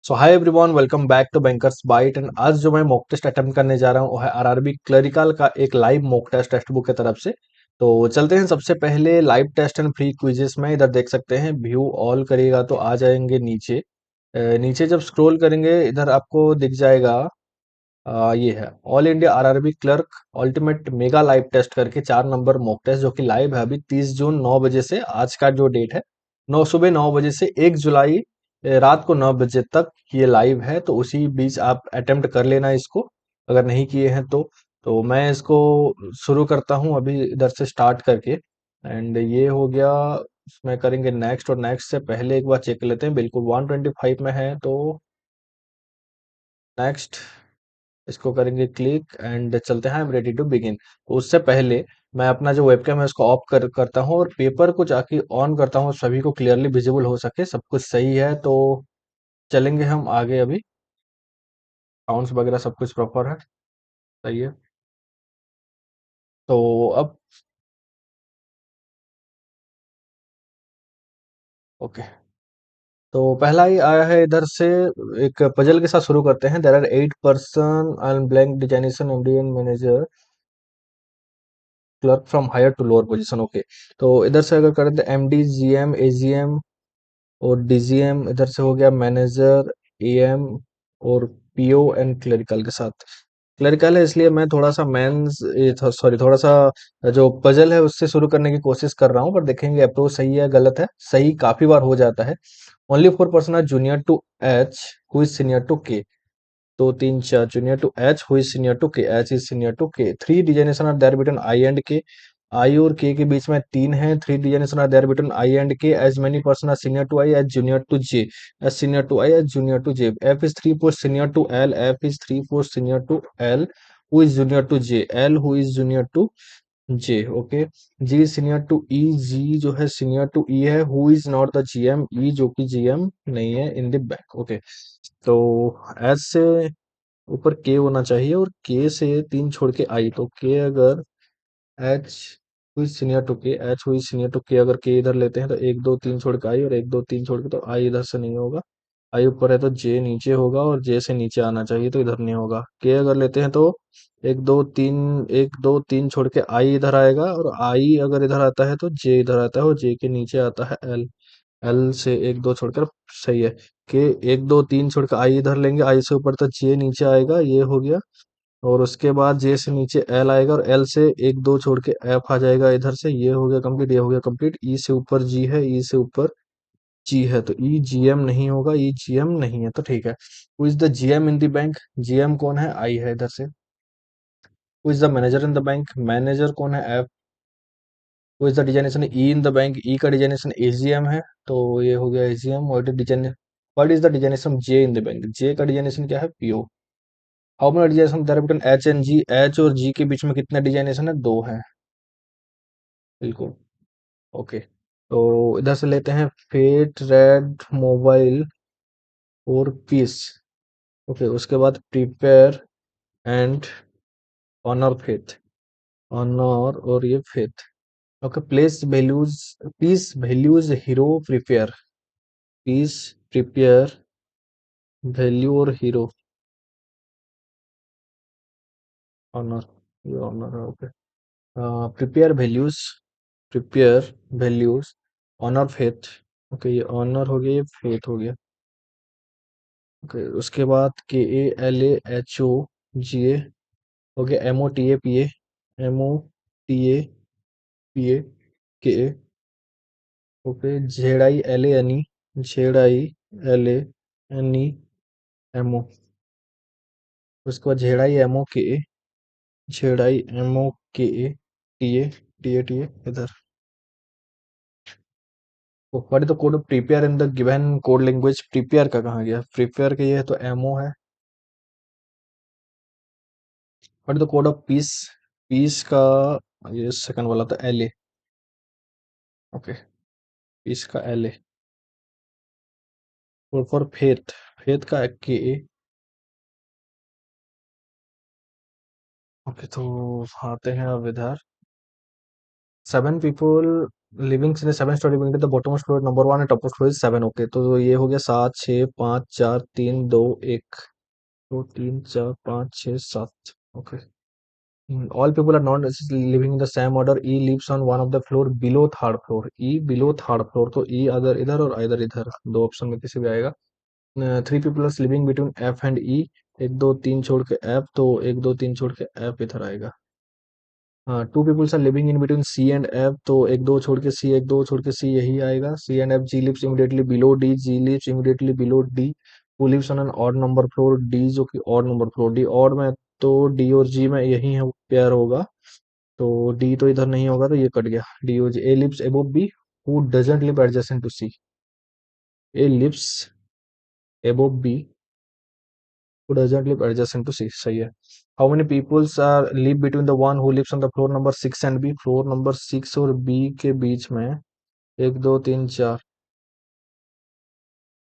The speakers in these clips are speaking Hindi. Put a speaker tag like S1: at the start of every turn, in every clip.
S1: So hi everyone, welcome back to Bankers Byte. And आज जो मैं मॉक टेस्ट अटेम्प्ट करने जा रहा हूँ वो है आरआरबी क्लरिकल का एक live mock test text book की तरफ से। तो चलते हैं सबसे पहले live test and free quizzes में। इधर देख सकते हैं व्यू ऑल करिएगा तो आ जाएंगे नीचे। नीचे जब स्क्रॉल करेंगे इधर आपको दिख जाएगा। ये है all India RRB clerk ultimate mega live test करके 4 नंबर मॉक टेस्ट जो कि लाइव है अभी 30 जून 9 बजे से। आज का जो डेट है 9 सुबह 9 बजे से 1 जुलाई रात को 9 बजे तक ये लाइव है। तो उसी बीच आप अटेम्प्ट कर लेना इसको अगर नहीं किए हैं तो मैं इसको शुरू करता हूँ अभी इधर से स्टार्ट करके। एंड ये हो गया। इसमें करेंगे नेक्स्ट, और नेक्स्ट से पहले एक बार चेक कर लेते हैं। बिल्कुल 125 में है तो नेक्स्ट इसको करेंगे क्लिक एंड चलते हैं। I am ready to begin. तो उससे पहले मैं अपना जो वेबकैम है उसको ऑफ करता हूँ और पेपर को जाके ऑन करता हूँ, सभी को क्लियरली विजिबल हो सके। सब कुछ सही है तो चलेंगे हम आगे। अभी साउंड्स वगैरह सब कुछ प्रॉपर है, सही है। तो अब ओके, तो पहला ही आया है इधर से। एक पजल के साथ शुरू करते हैं। There are 8 person and blank designation MD and manager clerk from higher to lower position. Okay, तो इधर से अगर करें तो एमडी जीएम एजीएम और डीजीएम, इधर से हो गया मैनेजर एएम और पीओ एंड क्लरिकल के साथ। क्लरिकल है इसलिए मैं थोड़ा सा मेंस सॉरी थोड़ा सा जो पजल है उससे शुरू करने की कोशिश कर रहा हूँ, पर देखेंगे अप्रोच सही है गलत है। सही काफी बार हो जाता है। Only 4 person are junior to H who is senior to K. दो तीन चार junior to H who is senior to K, H is senior to K. Three designation are there between I and K. I और के बीच में तीन है। Three designation are there between I and K. As many person are senior to I as junior to J, as senior to I as junior to J. F is three four senior to L, F is three four senior to L who is junior to J, L who is junior to J. Okay, G senior to E, G जो है सीनियर टू ई है। Who is not the GM, E जो कि जीएम नहीं है इन द बैंक। ओके, तो एच से ऊपर के होना चाहिए और के से तीन छोड़ के आई। तो के अगर एच हुई सीनियर टू के, एच हुई सीनियर टू के, अगर के इधर लेते हैं तो एक दो तीन छोड़ के आई, और एक दो तीन छोड़ के तो आई इधर से नहीं होगा। आई ऊपर है तो जे नीचे होगा, और जे से नीचे आना चाहिए तो इधर नहीं होगा। के अगर लेते हैं तो एक दो तीन छोड़ के आई इधर आएगा, और आई अगर इधर आता है तो जे इधर आता है, और जे के नीचे आता है एल। एल से एक दो छोड़कर सही है कि एक दो तीन छोड़कर आई इधर लेंगे, आई से ऊपर तक जे नीचे आएगा, ये हो गया। और उसके बाद जे से नीचे एल आएगा, और एल से एक दो छोड़ के एफ आ जाएगा इधर से, ये हो गया कंप्लीट, ये हो गया कंप्लीट। ई से ऊपर जी है, ई से ऊपर जी है, तो ई जीएम नहीं होगा, ई जीएम नहीं है तो ठीक है। Who is the GM in the bank, GM कौन है, आई है इधर से। Who is the manager in the bank, manager कौन है, F. Who is the designation E in the bank, E का डिजाइनेशन एजीएम है, तो ये हो गया AGM. What is the designation J in the bank, J का डिजाइनेशन क्या है, PO. How many designation there between H and G, H और जी के बीच में कितने डिजाइनेशन है, दो हैं। बिल्कुल, ओके। तो इधर से लेते हैं फेट रेड मोबाइल और पीस। ओके, उसके बाद prepare and honour faith, honour और ये faith. Okay, place values, peace values hero prepare, peace prepare value और हीरो ऑनर, ये ऑनर है। Okay, prepare values, prepare values honour faith. Okay, ये ऑनर हो गया, ये फेथ हो गया। ओके, उसके बाद के A L A H O ji A हो गया, M O T A P A, M O T A P A K A. Okay, Z I L A N E, Z I L A N E M O. उसके बाद Z I M O K A, Z I M O K A T A, T A T A इधर। What is the code of prepare in the given code language, prepare का कहाँ गया, प्रिपेयर का ये है तो एमओ है। What is the code of peace, peace का ये सेकंड वाला था एल ए। ओके, पीस का एल ए। और फॉर फेथ, फेथ का के ए। ओके, तो आते हैं अब इधर। 7 people livings in seven storey building the bottom floor number one and top floor is seven. Okay, तो ये हो गया 7 6 5 4 3 2 1, 2 3 4 5 6 7। Okay, all people are not necessarily living in the same order. E lives on one of the floor below third floor. E below third floor, तो E अगर इधर और इधर इधर दो ऑप्शन में किसी भी आएगा। Three people are living between F and E, एक दो तीन छोड़ के F, तो एक दो तीन छोड़ के F इधर आएगा। हाँ, two peoples are living in between C and F, तो एक दो छोड़ के C, एक दो छोड़ के C यही आएगा। C and F, G lives immediately below D, G lives immediately below D, who lives on an odd number floor, D जो कि odd number floor, D odd में, तो D और G में यही है पेयर होगा, तो D तो इधर नहीं होगा, तो ये कट गया। D और G, A lives above B, who doesn't live adjacent to C, A lives above B, who doesn't live adjacent to C, सही है। How many peoples are live between the one who lives on the floor number 6 and B, floor number 6 और B के बीच में एक दो तीन चार।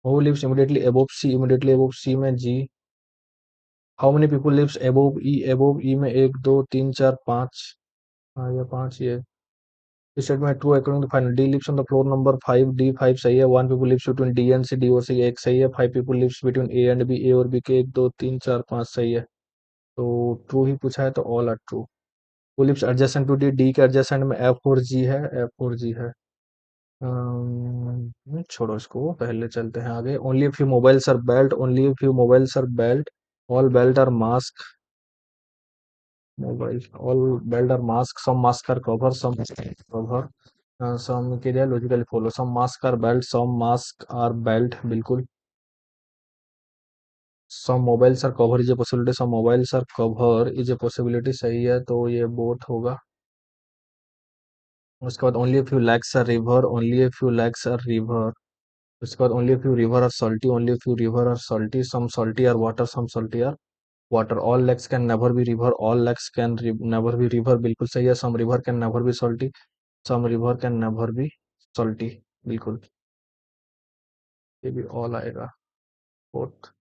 S1: Who lives immediately above C, immediately above C में G। How many people lives above E, above E में एक दो तीन चार पाँच। हाँ, ये पाँच ये statement true according to final. D lives on the floor number 5, D 5 सही है। One people lives between D and C, D और सी एक सही है। Five people lives between A and B, A और बी के एक दो तीन चार पाँच सही है। तो ट्रू ही पूछा है, तो all are true. Who lives adjacent to D, D के एडजेसेंट में एफ और जी है, एफ और जी है। छोड़ो इसको, पहले चलते हैं आगे। Only few mobiles are belt, only few mobiles are belt, all belt are mask, mobile all belt are mask, some mask are cover, some cover, some के लिए logically follow, some mask are belt, some mask are belt, बिल्कुल। Some mobiles are cover is a possibility, some mobiles are cover is a possibility सही है, तो ये बोथ होगा। उसके बाद only few lakes are river, only few lakes are river. उसके बाद only few river are salty, only few river are salty, some salty are water, some salty are water, all lakes can never be river, all lakes can never be river, बिल्कुल सही है। Some river can never be salty, some river can never be salty, बिल्कुल। ये भी ऑल आएगा। Fourth,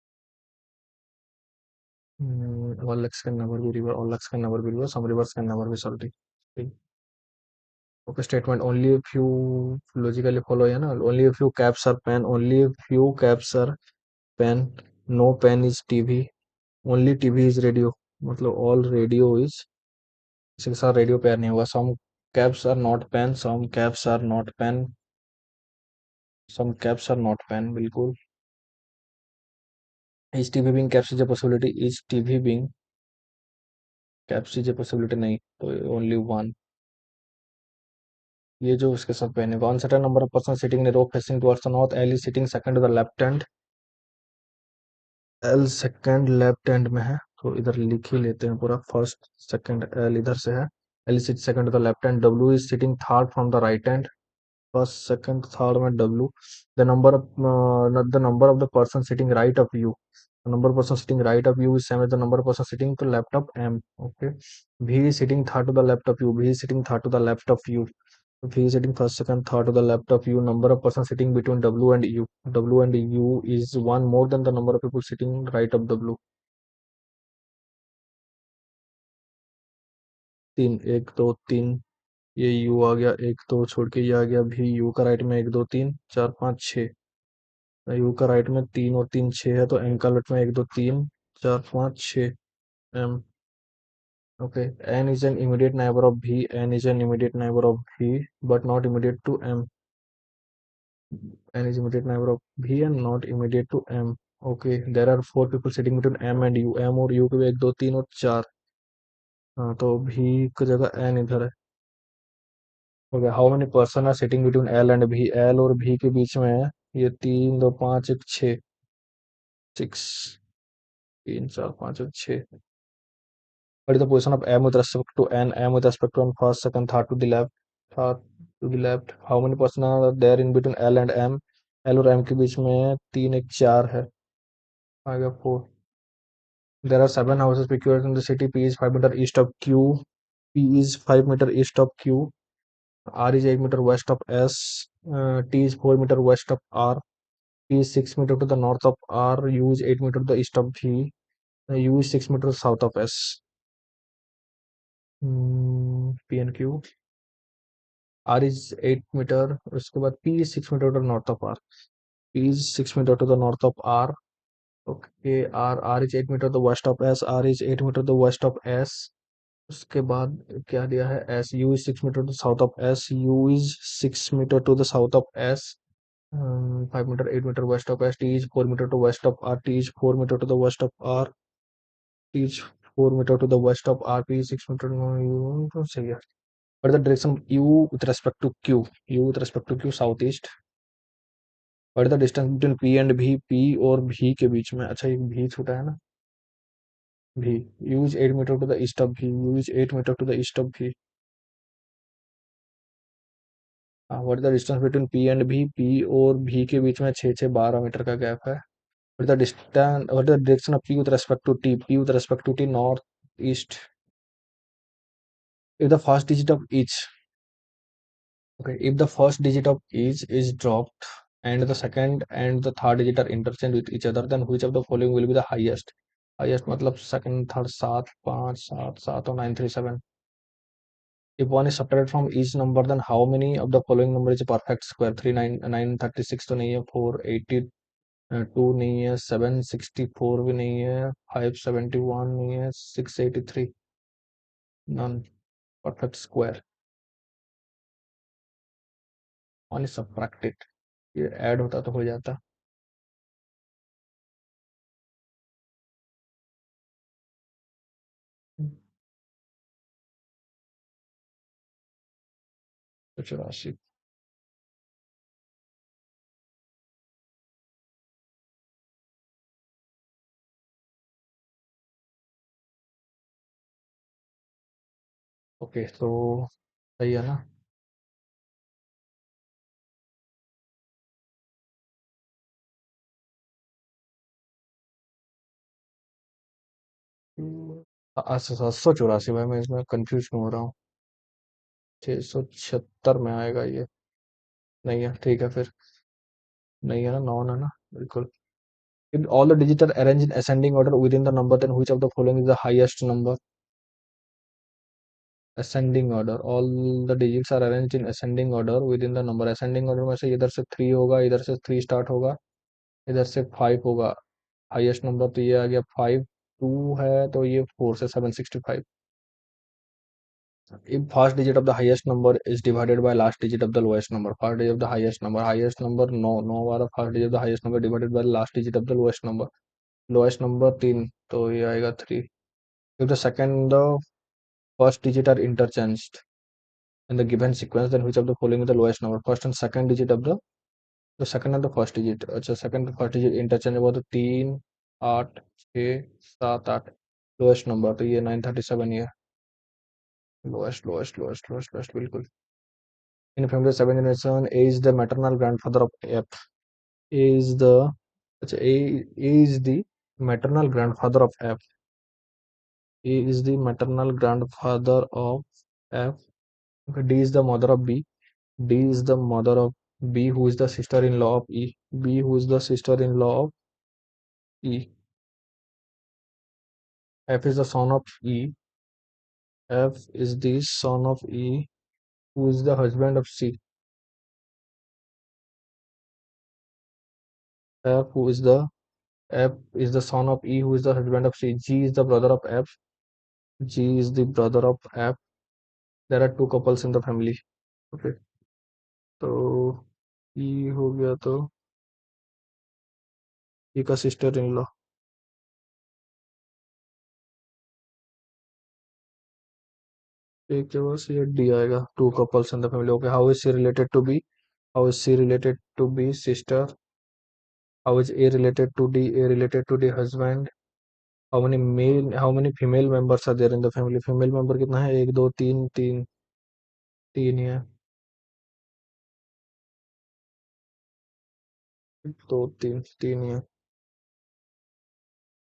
S1: all lakes can never be river, all lakes can never be river, some rivers can never be salty. Okay, statement only few logically follow है ना। Only few caps are pen, only few caps are pen, no pen is TV, only TV is radio, मतलब ऑल रेडियो इज, इसके साथ रेडियो पेयर नहीं हुआ। Some caps are not pen, some caps are not pen, some caps are not pen, बिल्कुल। Is TV being caps is a possibility, is TV being caps is a possibility नहीं, तो ओनली वन। ये जो उसके साथ पहने, one certain number of person sitting in row facing towards the north, L is sitting second to the left hand, L second left hand में है, तो इधर लिख ही लेते हैं पूरा। फर्स्ट सेकंड एल इधर से है, L is second to the left hand, W is sitting third from the right hand, first second third में W। The number of the person sitting right of you, number person sitting right of you is same as the number person sitting to left of M। Okay, V sitting third to the left of you, V sitting third to the left of you, V sitting first second third to the left of you, number of person sitting between W and U, W and U is one more than the number of people sitting right of W। तीन, एक दो तीन, ये U आ गया, एक दो छोड़ के ये आ गया V, U का राइट में एक दो तीन चार पाँच छः, यू का राइट में तीन और तीन छः है, तो एम का लेफ्ट में एक दो तीन चार पाँच छः, M. Okay, N is an immediate neighbour of B, N is an immediate neighbour of B but not immediate to M, N is immediate neighbour of B and not immediate to M. Okay, there are four people sitting between M and U, M और यू के भी एक दो तीन और चार, हाँ, तो भी की जगह एन इधर है। Okay, how many person are sitting between L and B, L और भी के बीच में है, ये तीन दो पाँच एक छः, सिक्स, तीन चार पाँच एक छः। What is the position of M with respect to N? M with respect to N, first, second, third to the left, third to the left. How many person are there in between L and M? L और M के बीच में तीन एक चार है, आ गया four. There are seven houses secured in the city. P is 5 meter east of Q. P is 5 meter east of Q. R is 8 meter west of S. T is 4 meter west of R. P is 6 meter to the north of R. U is 8 meter to the east of V. U is 6 meter south of S. P and Q. R is 8 meter, उसके बाद P is 6 meter to the north of R. P is 6 meter to the north of R. Okay, R is 8 meter to the west of S. R is 8 meter to the west of S. उसके बाद क्या दिया है? S. U is 6 meter to the south of S. U is 6 meter to the south of S. 5 meter, 8 meter west of S. T is 4 meter to west of R. T is 4 meter to the west of R. T is 4 meter to the west of R. P is 6 meter. No, U तो सही है. What is the direction of U with respect to Q? U with respect to Q southeast. What is the distance between P and V? P और V के बीच में. अच्छा, एक V छूटा है ना. V. U is 8 meter to the east of V. U is 8 meter to the east of V. What is the distance between P and V? P और V के बीच में 6 12 मीटर का गैप है. What is the distance? What is the direction of P with respect to T? P with respect to T north east. If the first digit of each. Okay, if the first digit of each is dropped and the second and the third digit are interchanged with each other, then which of the following will be the highest? Highest मतलब second, third, 7 5 7 7 और 9 3 7. If one is subtracted from each number, then how many of the following number is a perfect square? 3 9 9 36 तो नहीं है, 4 82 नहीं है, 7 64 भी नहीं है, 5 71 नहीं है, 6 83 none. Perfect square. One is subtracted. ये ऐड होता तो हो जाता. तो 84. ओके, तो सही है ना. अच्छा, 784 भाई, मैं इसमें कंफ्यूज क्यों हो रहा हूँ. 676 में आएगा ये. नहीं है, ठीक है फिर. नहीं है ना, नॉन है ना. बिल्कुल. If all the digits are arranged in ascending order within the number, then which of the following is the highest number? Ascending order. All the digits are arranged in ascending order within the number. Ascending order में से इधर से 3 होगा, इधर से 3 स्टार्ट होगा, इधर से 5 होगा. हाईएस्ट नंबर तो ये आ गया 5. 2 है तो ये 4 से 765. If first digit of the highest number is divided by last digit of the lowest number, first digit of the highest number 9 9 वाला first digit of the highest number divided by last digit of the lowest number 3, तो ये आएगा 3. If the second the first digit are interchanged in the given sequence, then which of the following is the lowest number? First and second digit of the second and the first digit. अच्छा, second and first digit interchange हुआ तो 3 8 6 7 8. lowest number तो ये 937 ही है. lowest बिल्कुल. In family 7 generation, A is the maternal grandfather of F. A is the अच्छा, A is the maternal grandfather of F. A is the maternal grandfather of F. Okay, D is the mother of B. D is the mother of B, who is the sister-in-law of E. B, who is the sister-in-law of E. F is the son of E. F is the son of E, who is the husband of C. F, who is the F is the son of E, who is the husband of C. G is the brother of F. G is the brother of F. There are two couples in the family. Okay, तो E हो गया तो E का सिस्टर इन लॉ. एक के पास ये D आएगा. Two couples in the family. Okay, how is C related to B? How is C related to B sister? How is A related to D? A related to the husband? How many female members are there in the family? Female member कितना है? एक दो तीन. तीन ही है. दो तीन तीन ही है.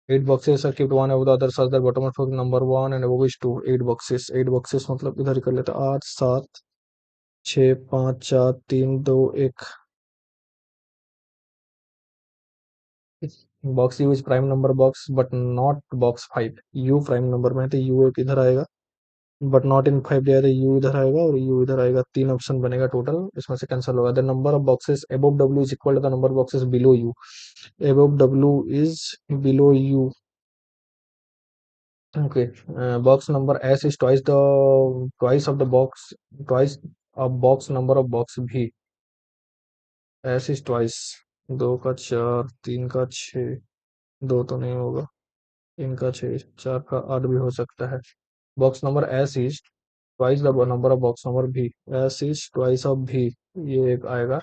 S1: 8 boxes are kept one above the other such that bottom of number 1 and above is 2. 8 boxes. 8 boxes मतलब इधर ही कर लेते हैं. 8 7 6 5 4 3 2 1. Box you is prime number box but not box 5. You prime number में है तो यू एक इधर आएगा. बट नॉट इन 5 दिया, यू इधर आएगा और यू इधर आएगा, 3 ऑप्शन बनेगा टोटल, इसमें से कैंसिल होगा। The number of boxes above W is equal to the number of boxes below U. Above W is below U. Okay. Box number S is twice of the box, twice of box number of box B. S is twice, 2 का 4, 3 का 6, 2 तो नहीं होगा, 3 का 6, 4 का 8 भी हो सकता है। Box number S is twice the number of box number भी। एस इज ट्वाइस ऑफ भी, ये एक आएगा।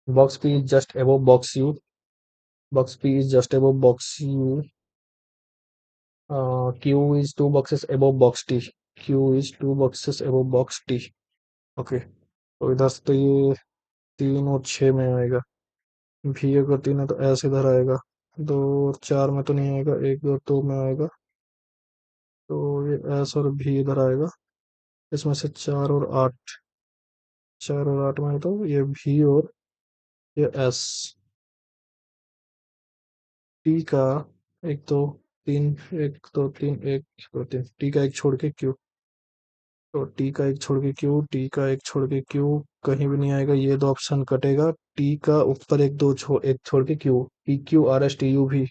S1: Box P is just above box you. Box P is just above box you. Q is 2 boxes above box T. Q is 2 boxes above box T. Okay, तो इधर से तो ये 3 और 6 में आएगा। भी अगर 3 है तो एस इधर आएगा। 2 और 4 में तो नहीं आएगा, 1, 2 में आएगा। तो ये एस और भी इधर आएगा। इसमें से 4 और 8, 4 और 8 में है तो ये भी और ये एस। टी का 1, 2, 3, 1, 2, 3, 1, 2, 3, टी का एक छोड़ के क्यू। तो टी का एक छोड़ के क्यू, टी का एक छोड़ के क्यू, कहीं भी नहीं आएगा, ये 2 ऑप्शन कटेगा। टी का ऊपर एक छोड़ के Q, P Q R S T U V.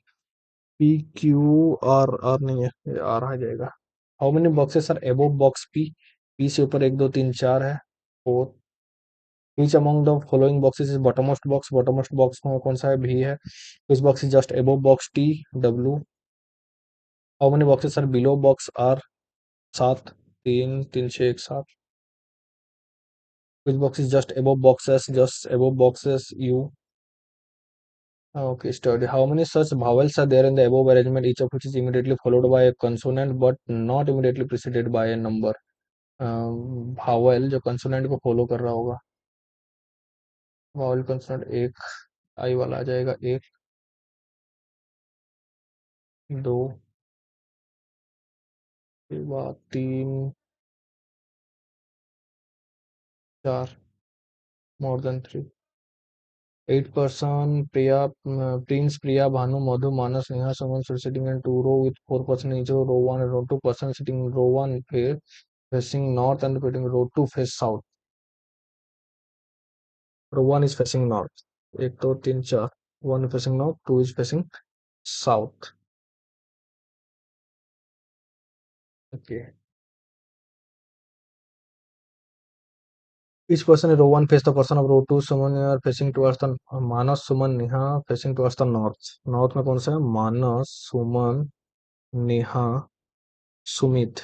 S1: P Q R, R नहीं है, ये आर आ जाएगा। How many boxes are above box P. P से ऊपर 1, 2, 3, 4 है, 4। Which among the following boxes is bottommost box? bottommost box में कौन सा है, भी है। Which box is just above box T, W? How many boxes are below box R? 7, 3, 3, 6, 1, 7। Which box is just above box S, just above box S, U? Okay, study. How many such vowels are there in the above arrangement, each of which is immediately followed by a consonant but not immediately preceded by a number? भावल जो कंसोनेंट को फॉलो कर रहा होगा। वावल कंसोनेंट एक, आई वाला आ जाएगा, 1, 2 के बाद 3, 4, more than 3। 8 person, Priya, Prince, Priya, Bhanu, Madhu, Manas, Neha, someone should sitting in 2 row with 4 person each row. Row 1 and row 2 person sitting in row 1 facing north and putting row 2 face south. Row 1 is facing north. 1, 2, 3, 4, 1 facing north, 2 is facing south. Okay. Each person in row 1 face the person of row 2. Someone are facing towards the Manas, Suman, Neha facing towards the north. North में कौन सा है, Manas, Suman, Neha, Sumit.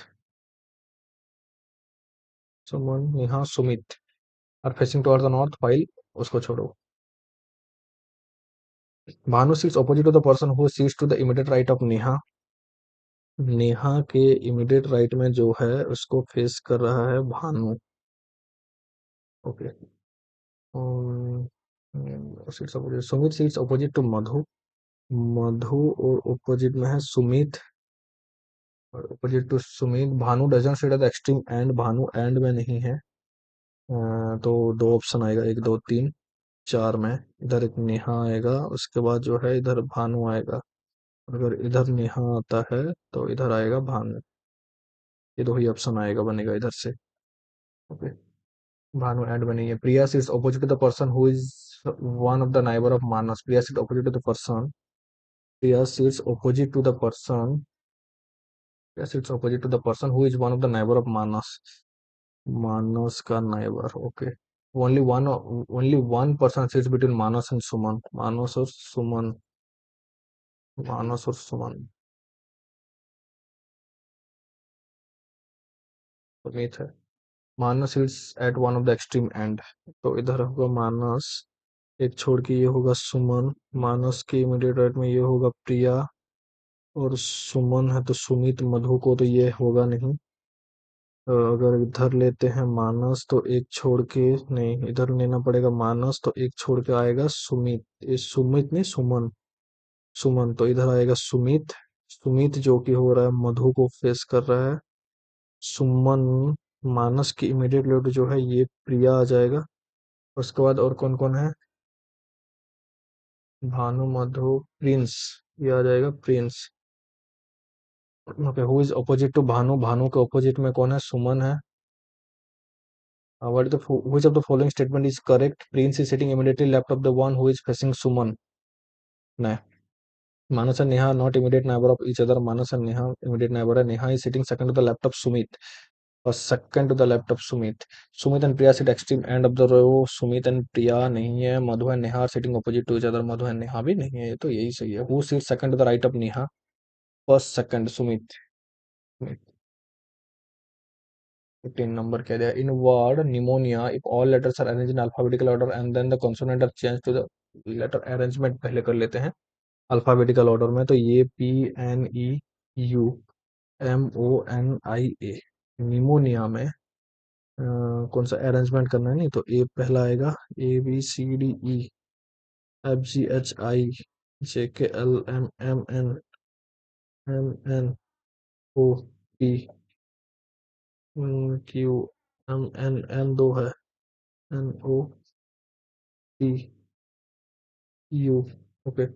S1: Suman, Neha, Sumit are facing towards the north, while उसको छोड़ो। Bhanu sits opposite to the person who sits to the immediate right of Neha. Neha के इमीडिएट राइट में जो है उसको फेस कर रहा है Bhanu. Okay. Sits opposite, Sumit sits opposite to Madhu. Madhu और अपोजिट में है सुमित, और opposite to Sumit. Bhanu doesn't sit at the extreme end, Bhanu end में नहीं है। तो 2 ऑप्शन आएगा, 1, 2, 3, 4 में। इधर एक नेहा आएगा, उसके बाद जो है इधर भानु आएगा। अगर इधर नेहा आता है तो इधर आएगा भानु। ये 2 ही ऑप्शन आएगा, बनेगा इधर से। ओके। भानु एंड में नहीं है। Priya sits opposite to the person who is one of the neighbour of Manas. Priya sit opposite to the person, Priya sits opposite to the person, Priya sits opposite to the person who is one of the neighbour of Manas. Manas का neighbour, okay. Only one person sits between Manas and Suman. Manas और सुमन, मानस और सुमन, सुमित है। Manas is at one of the extreme and, तो इधर होगा मानस, एक छोड़ के ये होगा सुमन। मानस के इमीडिएट राइट में ये होगा प्रिया, और सुमन है तो सुमित। मधु को तो ये होगा नहीं। अगर इधर लेते हैं मानस तो एक छोड़ के, नहीं इधर लेना पड़ेगा मानस, तो एक छोड़ के आएगा सुमित। ये सुमित नहीं, सुमन, सुमन तो इधर आएगा सुमित। सुमित जो कि हो रहा है मधु को फेस कर रहा है। सुमन, मानस की इमीडिएट लेफ्ट जो है ये प्रिया आ जाएगा। उसके बाद और कौन कौन है, भानु, मधु, प्रिंस, ये आ जाएगा Prince. Okay, who is opposite to Bhanu? Bhanu के अपोजिट में कौन है? सुमन है। What is the which of the following statement is correct? Prince is sitting immediately left of the one who is facing Suman. नहीं। Manas and Neha are not immediate neighbor of each other. Manas and Neha immediate neighbor, and Neha is sitting second to the left of Sumit, or second to the left of Sumit. Sumit and Priya sit extreme end of the row. Sumit and Priya नहीं है. Madhu and Neha are sitting opposite to each other. Madhu and Neha भी नहीं है. ये तो यही सही है. Who sits second to the right of Neha? First second Sumit. Sumit. 15 number कह दिया. In word pneumonia, if all letters are arranged in alphabetical order and then the consonant are changed to the letter arrangement, पहले कर लेते हैं अल्फाबेटिकल ऑर्डर में. तो ये PNEU MONIA निमोनिया में कौन सा अरेंजमेंट करना है? नहीं तो ए पहला आएगा. ABCDEFGHIMNNOPQMNN दो है. NOPU. Okay.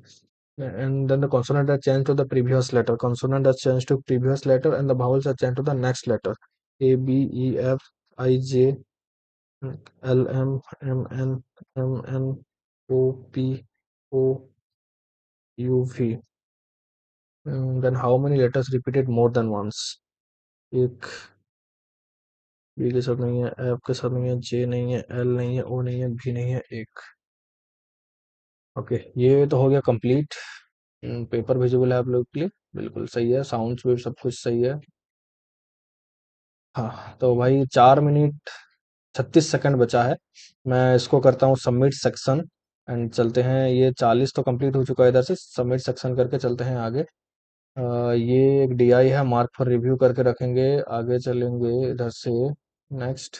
S1: And then the consonant are changed to the previous letter. Consonant are changed to previous letter and the vowels are changed to the next letter. ABEFIJLMNMNOPOUV. Then how many letters repeated more than once? एक. बी के साथ नहीं है, एफ के साथ नहीं है, जे नहीं है, एल नहीं है, ओ नहीं है, भी नहीं है. एक. ओके, ये तो हो गया कंप्लीट. पेपर विजिबल है आप लोग के लिए. बिल्कुल सही है. साउंड्स भी सब कुछ सही है. हाँ, तो भाई 4 मिनट 36 सेकंड बचा है. मैं इसको करता हूँ सबमिट सेक्शन एंड चलते हैं. ये 40 तो कंप्लीट हो चुका है. इधर से सबमिट सेक्शन करके चलते हैं आगे. ये एक DI है, मार्क फॉर रिव्यू करके रखेंगे. आगे चलेंगे इधर से. नेक्स्ट.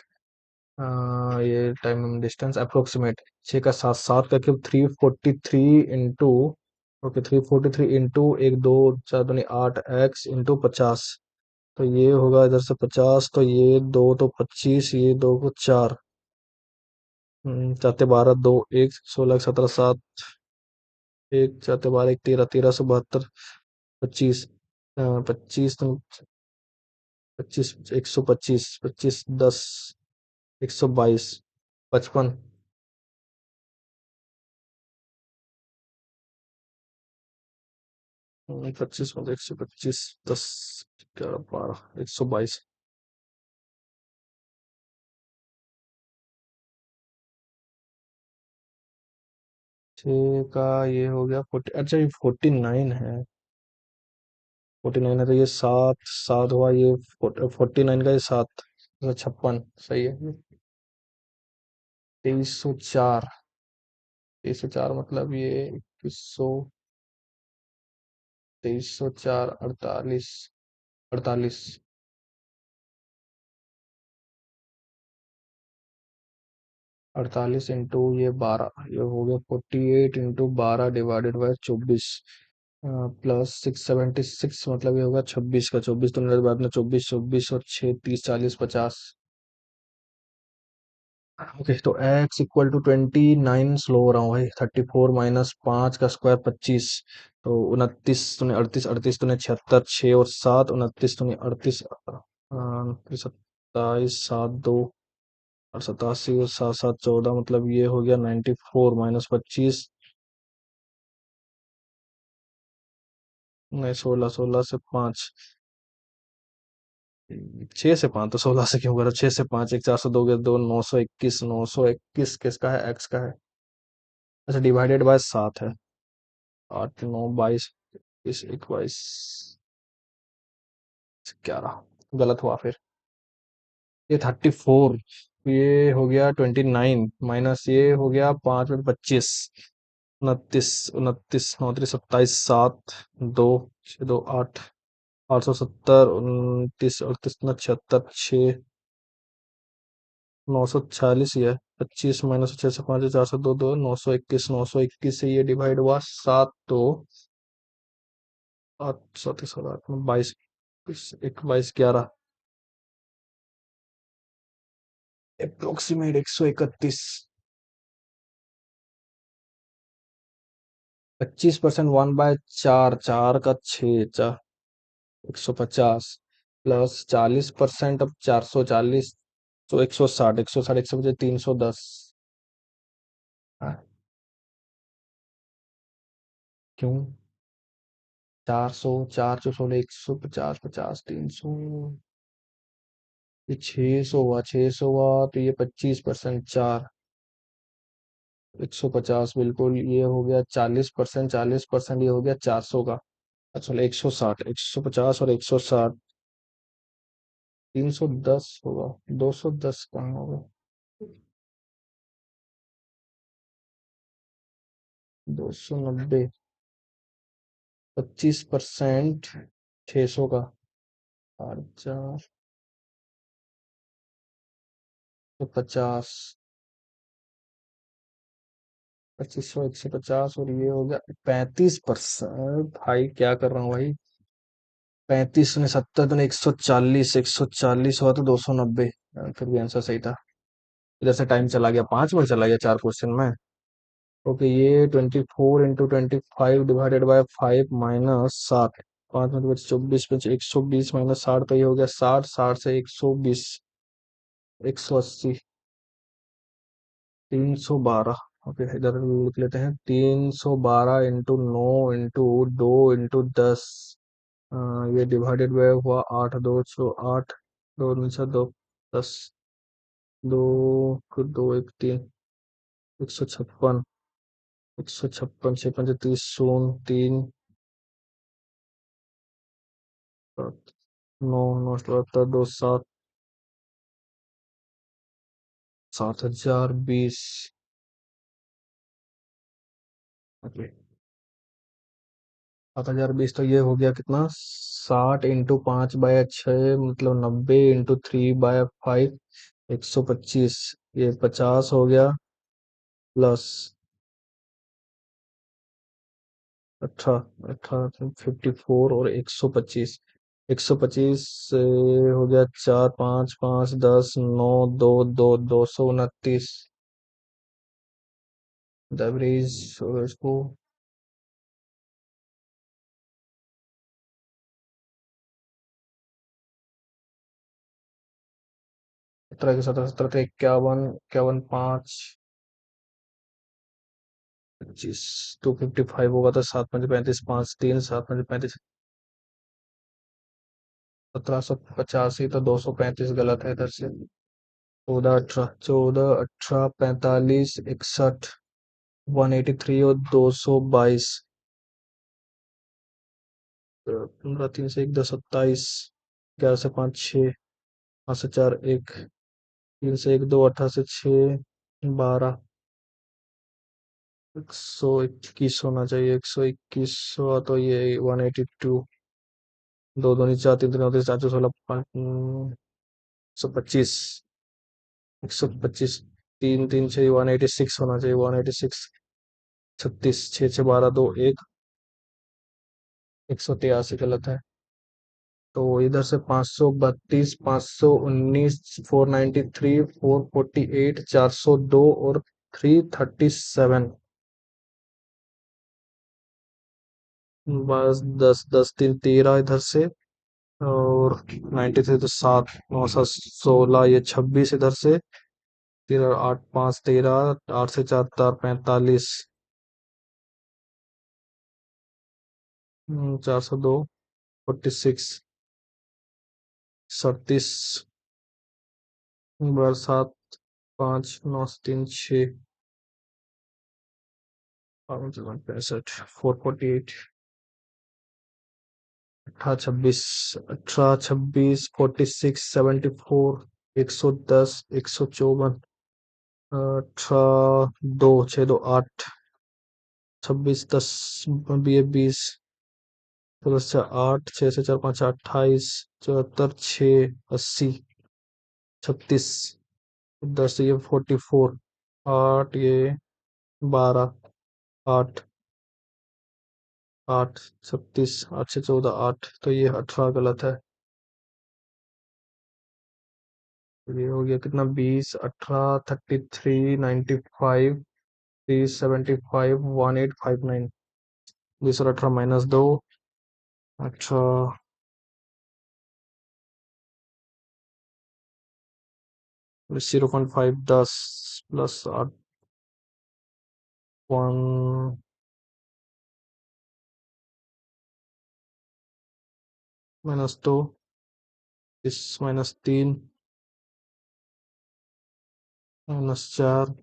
S1: ये टाइम डिस्टेंस अप्रोक्सीमेट 6 का 7 7 का cube 343 into. Okay, 343 into 1 2 4 2 8 x into 50. तो ये होगा इधर से 50. तो ये 2 तो 25, ये 2 को 4. 4 12 2 1 16 17 7. 1 4 12 1 13 13 172. 25. 25 125 25 10 122 55. 25 में 125 10 11 12 122. 6 का ये हो गया 40. अच्छा, ये 49 है. 49 है तो ये 7 7 हुआ. ये 49 का ये 7 तो 56. सही है. 2304. 2304 मतलब ये 2100. 2304 48 48. 48 इंटू ये 12. ये हो गया 48 इंटू 12 डिवाइडेड बाय 24 प्लस 676. मतलब ये होगा 26 का 24. तो मेरे बाद में 24 24 और 6 30 40 50. ओके, तो x इक्वल टू 29. स्लो हो रहा हूँ भाई. 34 माइनस 5 का स्क्वायर 25. तो 29 तूने 38 38 तूने 76 6 और 7 29 तूने 38 29 27 7 2 और 87 और 7 7 14. मतलब ये हो गया 94 माइनस 25. नहीं, 16 16 से 5. 6 से 5 तो 16 से क्यों करा? 6 से 5 1 402 के 2 921 921 किसका है? x का है. अच्छा, डिवाइडेड बाय 7 है. 8 9 22 इस 21 11. गलत हुआ फिर. ये 34. ये हो गया 29 माइनस ये हो गया 5 में 25. 29 29 29 27 7 2 6 2 8 870 29 38 76 6 946. ही है. 25 माइनस 6 से 5 402 2 921 921 से ये डिवाइड हुआ 7 तो 8 7 8 22 21 11. अप्रोक्सीमेट 131. 25% 1/4 4 का 6 4 150 प्लस 40%, अब 440, तो 160, 160, 150, 310। हाँ, क्यों? 400, 416, 150, 50, 300, ये 600 हुआ, 600 हुआ तो ये 25%, 150 बिल्कुल, ये हो गया 40%, 40%, ये हो गया 400 का। अच्छा, 160, 150 और 160, 310 होगा, 210 कहाँ होगा? 290, 25%, 600 का, 4, 50, 2500, 150, और ये हो गया 35%। भाई क्या कर रहा हूँ भाई? 35 ने 70 ने 140, 140 हुआ तो 290। फिर भी आंसर सही था। इधर से टाइम चला गया, 5 मिनट चला गया 4 क्वेश्चन में। ओके, ये 24 × 25 डिवाइडेड बाय 5 - 7, 5 में 24, 120 -60, तो ये हो गया 60, 60 से 120, 180, 312। ओके, इधर लिख लेते हैं, 312 × 9 × 2 × 10। ये डिवाइडेड बाय हुआ 8, 2 6 8, 2 9 6 2, 10, 2 फिर 2 1 3, 156, 156, 6 5 30, 0 3, 9 9 2 7, 7020। ओके, 7020, तो ये हो गया कितना? 60 × 5/6, मतलब 90 × 3/5, 125, ये 50 हो गया, प्लस 18, 18, 54 और 125, 125 से हो गया 4 5 5 10 9 2 2, 229 एवरेज। और इसको सत्रह के 17, 17 थे 51, 51 5, 25, 255 होगा तो 7 5 35, 5 3, 7 5 35, 1785, तो 235 गलत है इधर से। 14 18, 14 18 45 61, 183 और 222। 15 3 से 1 10 27, 11 से 5 6, 5 से 4 1, 3 से 1 2, 18 से 6 12, 121 होना चाहिए, 121 हुआ तो ये 182, 2 2 4 3 3 29 4 16 125, 125, 3 3 6 186 होना चाहिए, 186, 36 6 6 12 2 1, 183 गलत है। तो इधर से 532, 519, 493, 448, 402 और 337। बस 10 10 3 13 इधर से, और 93 तो 7 9 7 16, ये 26 इधर से, 13 8 5 13, 8 से 4 4 45, 402, 46, 37, बरसात, 5 9 3 6, 65, 448, 18 26, 18 26, 46 74, 110, 154, 18 2 6 2 8, 26 10, ये 20, प्लस 8 6 से 4 5 28, 74 6 80, 36, 10 ये 44, 8 ये 12, 8 8, 36, 8 से 14 8, तो ये 18 गलत है। ये हो गया कितना? 20 18, 33 95, 375, 1859। 20 और 18 -2, 18, 0.5 10 प्लस 8 1 -2 इस -3 -4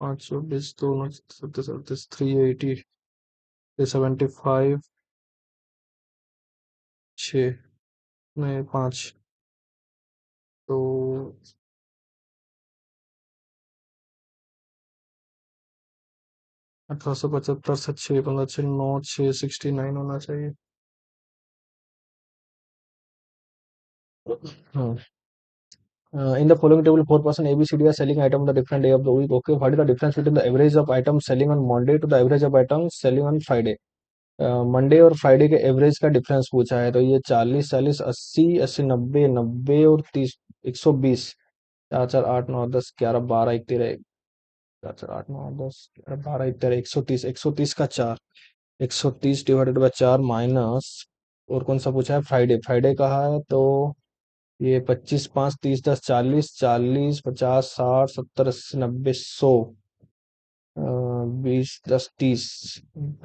S1: 520 2 37 380 375 6 नहीं 5 तो 1875 से 6 15 6 9 6 69 होना चाहिए। हाँ। In the following table, 4% ABCD are selling item on the different day of the week. Okay, what is the difference between the average of items selling on Monday to the average of items selling on Friday? Monday और फ्राइडे के एवरेज का डिफरेंस पूछा है, तो ये 40 40 80 80 90 90 और 30 120 4 4 8 9 10 11 12 1 13 4 4 8 9 10 11 12 1 13 130 का 4 130 डिवाइडेड बाय 4 माइनस और कौन सा पूछा है? फ्राइडे फ्राइडे का है तो ये 25 5 30 10 40 40 50 60 70 80 90 100 20 10 30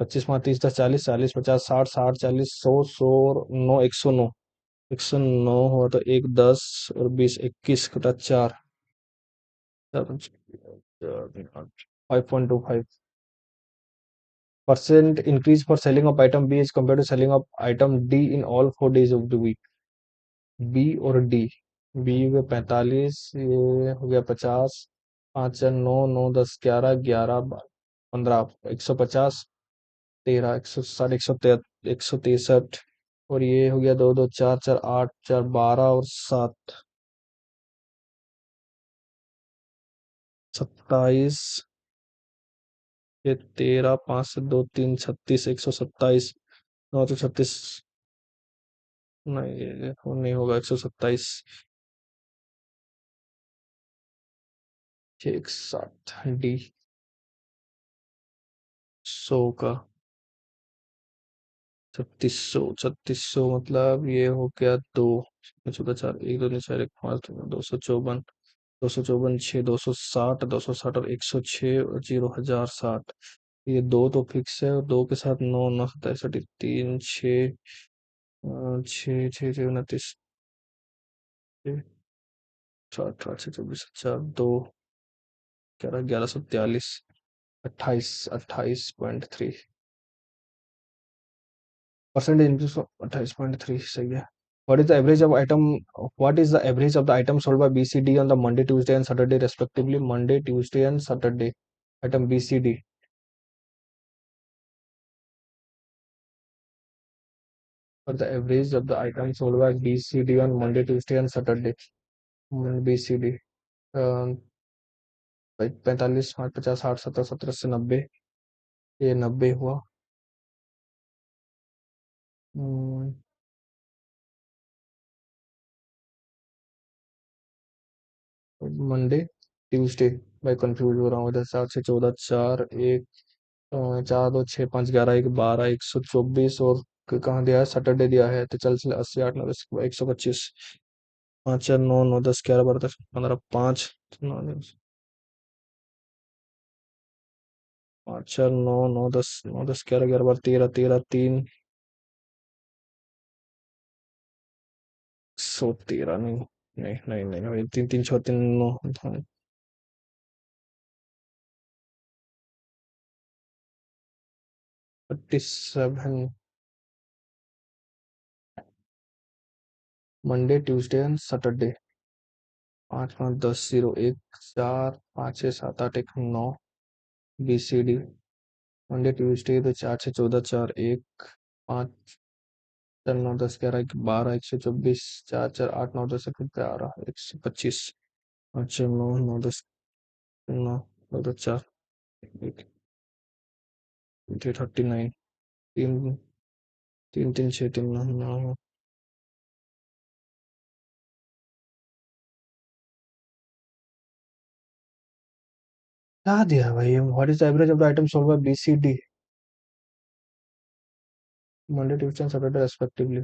S1: 25 5 30 10 40 40 50 60 60 40 100 100 9 109 109 हुआ तो एक 10 और 20 21 कटा 4 5.25 percent increase for selling of item B is compared to selling of item D in all 4 days of the week। B और डी, बी हो गया 45, ये हो गया 50, 5 4 9 9 10 11 11 15 150 13 160 163 और ये हो गया 2 2 4 4 8 4 12 और 7 27 ये 13 5 से 2 3 36 127 9 तो 36 नहीं ये नहीं होगा 127 एक 7 डी 100 का 3600 मतलब ये हो गया 2 चौदह 4 1 2 4 1 5 254 254 6 260 260 और 106 और 0 1060 ये दो तो फिक्स है और दो के साथ 9 9 27 3 6 6 6 6 29 साठ आठ से 24 4 2 11 1143 28.3 परसेंटेज इंक्रीज 28.3 सही है। What is the average of item? What is the average of the item sold by BCD on the Monday, Tuesday, and Saturday, respectively? Monday, Tuesday, and Saturday. Item BCD. What the average of the item sold by BCD on Monday, Tuesday, and Saturday? BCD. भाई 45 5 50 60 70 70 से 90 ये 90 हुआ। मंडे ट्यूसडे भाई कंफ्यूज हो रहा हूँ इधर 7 से 14 4 1 4 2 6 5 11 1 12 124 और कहाँ दिया है? सैटरडे दिया है तो चल चल 80 8 9 10 125 5 4 9 9 10 11 12 15 5 9 5 4 9 9 10 9 10 11 11 12 13 13 3 113 नहीं नहीं नहीं नहीं नहीं, 3 3 6 3 9 37 Monday Tuesday and Saturday 5 5 10 0 1 4 5 6 7 8 1 9 BCD Monday Tuesday तो 4 से 14 4 1 5 4 9 10 11 12 124 4 4 8 9 10 11 125 5 6 9 9 10 9 2 2 4 39 3 3 3 6 3 9 9 क्या दिया भाई? What is the average of the item sold by BCD Monday Tuesday and Saturday respectively?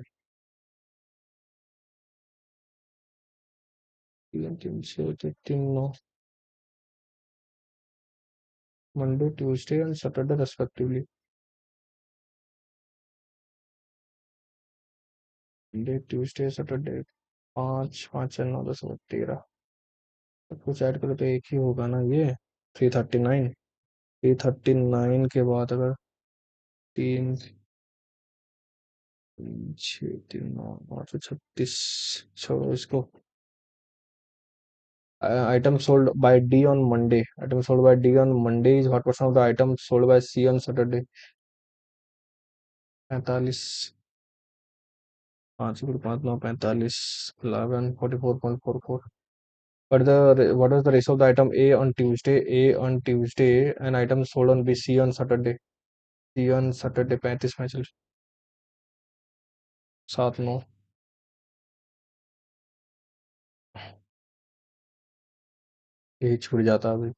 S1: तीन तीन छः तीन तीन नौ, Monday Tuesday and Saturday respectively. Monday Tuesday Saturday, पाँच पाँच छः नौ दस 13, सब कुछ ऐड करो तो एक ही होगा ना ये, 339। 339 के बाद अगर तीन छः तीन नौ 836, छोड़ो इसको। Item sold by D on Monday. Item sold by D on Monday is what percent of the item sold by C on Saturday? 45, 5 गुण 5 9 45, 11 44.44. What is the ratio of the item A on Tuesday? A on Tuesday and item sold on B, C on Saturday. C on Saturday 35 में चल 7 9, यही छूट जाता अभी।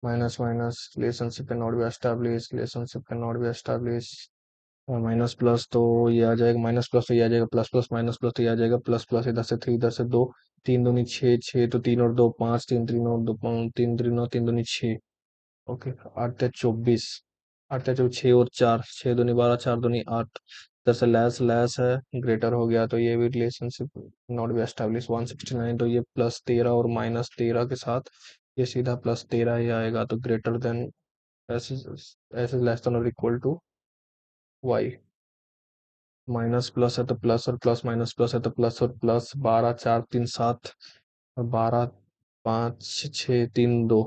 S1: Minus minus, relationship can not be establish, relationship can not be establish. Minus plus तो ये आ जाएगा, माइनस प्लस तो ये आ जाएगा, प्लस प्लस माइनस प्लस तो ये आ जाएगा, प्लस प्लस इधर से 3 इधर से 2, 3 दूनी 6 6 तो 3 और 2 5, 3 3 और 2 5, 3 3 9 3 दूनी 6। ओके, 8 24, 8 24 6 और 4, 6 दूनी 12 4 दूनी 8। इधर से लेस लेस है, ग्रेटर हो गया तो ये भी रिलेशनशिप नॉट बी एस्टैब्लिश। 169 तो ये प्लस 13 और माइनस 13 के साथ ये सीधा प्लस 13 ही आएगा, तो greater than S S less than और equal to Y. Minus plus है तो प्लस, और प्लस माइनस प्लस है तो प्लस और प्लस। 12 4 3 7 और 12 5 6 3 2,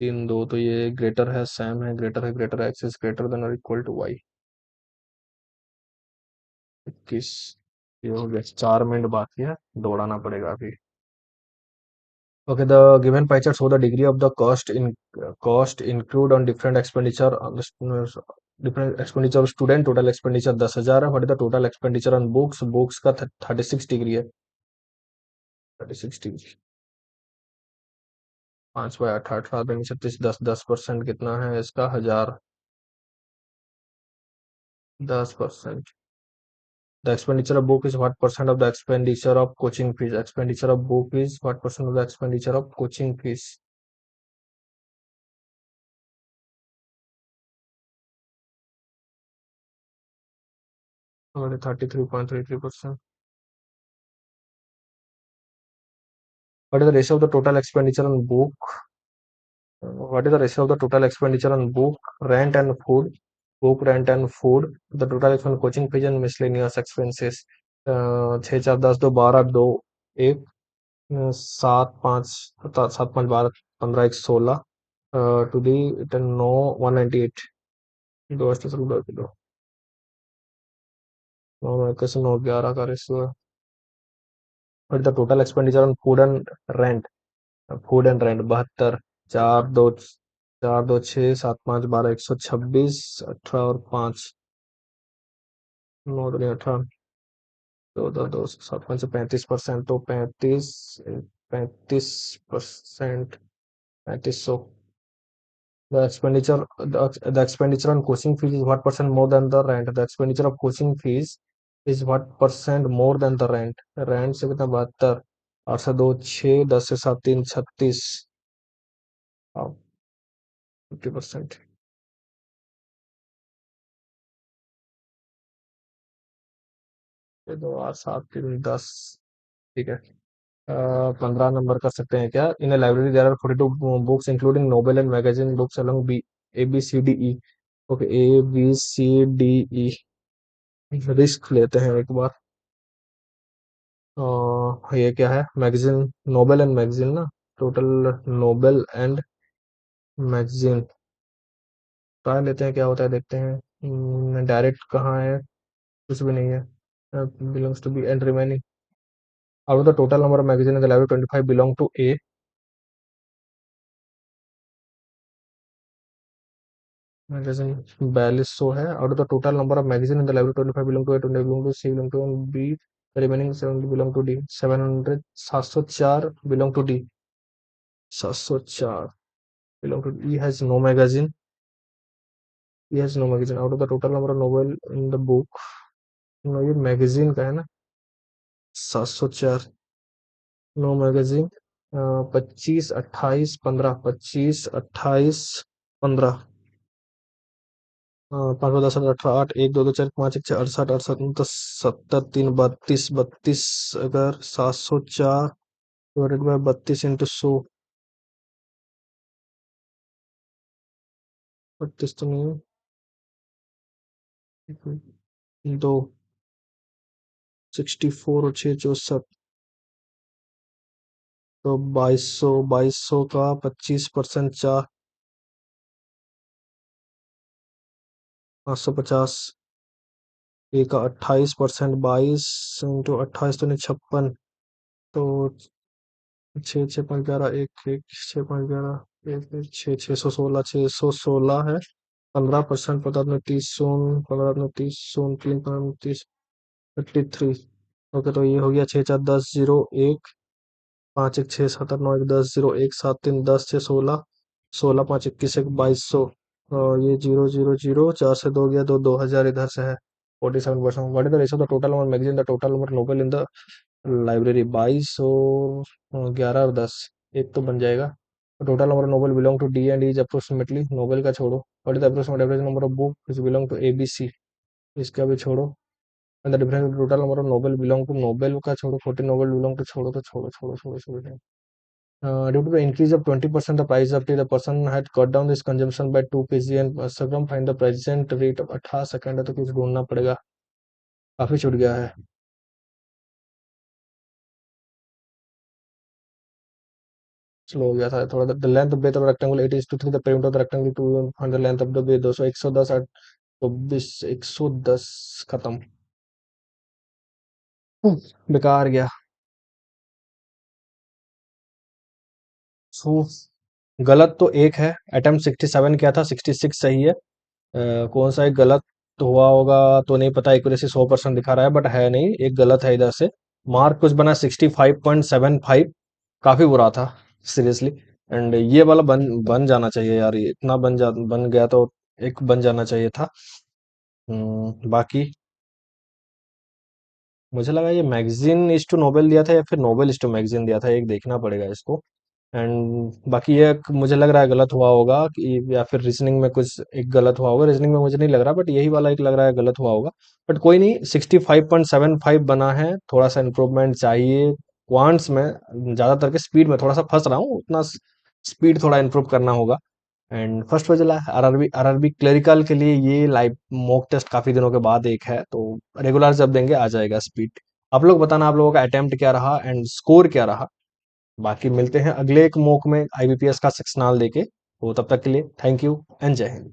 S1: 3 2 तो ये ग्रेटर है, सेम है, ग्रेटर है, एक्स इज ग्रेटर देन और इक्वल टू वाई। 21, ये हो गया। 4 मिनट बाकी है, दौड़ाना पड़ेगा अभी। Okay, the given pie chart show the degree of the cost include on different expenditure on the different expenditure of student. Total expenditure 10,000 है। What is the total expenditure on books? Books का 36 डिग्री है, 36 डिग्री। 5 बाय 8 8 7 36 10 10% कितना है इसका? 1000, 10%। The expenditure of book is what percent of the expenditure of coaching fees? Expenditure of book is what percent of the expenditure of coaching fees? और 33.33%। What is the ratio of the total expenditure on book? What is the ratio of the total expenditure on book, rent and food? Book, rent and food. The total expense coaching fees and miscellaneous expenses. 6 4 10 2 12 2 1, 7 5 7 5 12 15 1 16, to the 9 198, 2 अष्ट 2 किलो, 9 21 9 11 का रेशियो है। What is the total expenditure on food and rent? Food and rent 72, 4 2 7 5 12 126, 18 और 5 9 दूनी 18, 2 7 5 35%, तो 35% 3500। The expenditure on coaching fees is what percent more than the rent? The expenditure of coaching fees is what percent more than the rent? Rent से कितना? 72, 8 से 2 6, 10 से 7 3 36, 50%। ये 2 8 7 3 10, ठीक है। 15 नंबर कर सकते हैं क्या? In library there are 42 books including novel and magazine books along B A B C D E. Okay, A B C D E. Risk लेते हैं एक बार। ये क्या है? मैगजीन, नोबेल एंड मैगजीन ना, total novel and magazine try लेते हैं, क्या होता है देखते हैं। डायरेक्ट कहाँ है? कुछ भी नहीं है। Belongs to B and remaining out of the total number of magazine in the library 25 belong to A. Magazine 4200 है। Out of the total number of magazine in the library 25 belong to A, 20 belong to C, belong to B, remaining 70 belong to D. 700 704 belong to D, 704 belong to E has no magazine, E has no magazine. Out of the total number of novel in the book, no ये मैगजीन का है ना, 704, नो मैगजीन 25 28 15 25 28 15 पाँच दो 10 18 8 1 2 2 4 5 1 6 68 68 29 70 3 32 32 अगर 704 डिवाइडेड बाय 32 इंटू 100 32 तो नहीं है, दो 64 और 6 64 तो 2200 का 25% 4 550 ए का 28% 22 इंटू 28 तो नहीं 56 तो 6 6 5 11 1 1 6 5 11 1 1 6 616 है 15% 15 30 शून्य 15 30 शून्य 3 15 30 33 ओके तो ये हो गया 6 4 10 0 1 5 1 6 7 8 9 1 10 0 1 7 3 10 6 16 16 5 21 1 2200 और ये 0 0 0 4 से 2 गया 2000 इधर से है 47%। What is the ratio the total number magazine the total number novel in the library 22 और 11 और 10 एक तो बन जाएगा। Total number novel belong to D and is approximately novel का छोड़ो what is the approximate average number of book which belong to A B C इसका भी छोड़ो and the difference total number of novel belong to novel का छोड़ो 14 नोबेल बिलोंग टू छोड़ो तो छोड़ो due to the increase of 20% the price of tea the person had cut down this consumption by 2 kg and Instagram find the present rate of 18 second है तो कुछ ढूंढना पड़ेगा काफी छूट गया है स्लो हो गया था थोड़ा the length of base of rectangle 8 is to 3 the perimeter of the rectangle 2 and the length of the base 200 110 24 110 खत्म बेकार गया सो गलत तो एक है अटेम्प्ट 67 किया था 66 सही है कौन सा एक गलत तो हुआ होगा तो नहीं पता एक्यूरेसी 100% दिखा रहा है बट है नहीं एक गलत है इधर से मार्क कुछ बना 65.75 काफी बुरा था सीरियसली एंड ये वाला बन बन जाना चाहिए यार ये इतना बन गया तो एक बन जाना चाहिए था बाकी मुझे लगा ये मैगजीन इज टू नोबेल दिया था या फिर नोबेल इज टू मैगजीन दिया था एक देखना पड़ेगा इसको एंड बाकी ये मुझे लग रहा है गलत हुआ होगा कि या फिर रीजनिंग में कुछ एक गलत हुआ होगा रीजनिंग में मुझे नहीं लग रहा बट यही वाला एक लग रहा है गलत हुआ होगा बट कोई नहीं 65.75 बना है थोड़ा सा इम्प्रूवमेंट चाहिए क्वांट्स में ज्यादातर के स्पीड में थोड़ा सा फंस रहा हूँ उतना स्पीड थोड़ा इम्प्रूव करना होगा एंड फर्स्ट पे चला आरआरबी क्लरिकल के लिए ये लाइव मॉक टेस्ट काफी दिनों के बाद एक है तो रेगुलर जब देंगे आ जाएगा स्पीड आप लोग बताना आप लोगों का अटेम्प्ट क्या रहा एंड स्कोर क्या रहा बाकी मिलते हैं अगले एक मॉक में आईबीपीएस का सेक्शनल देके तो तब तक के लिए थैंक यू एंड जय हिंद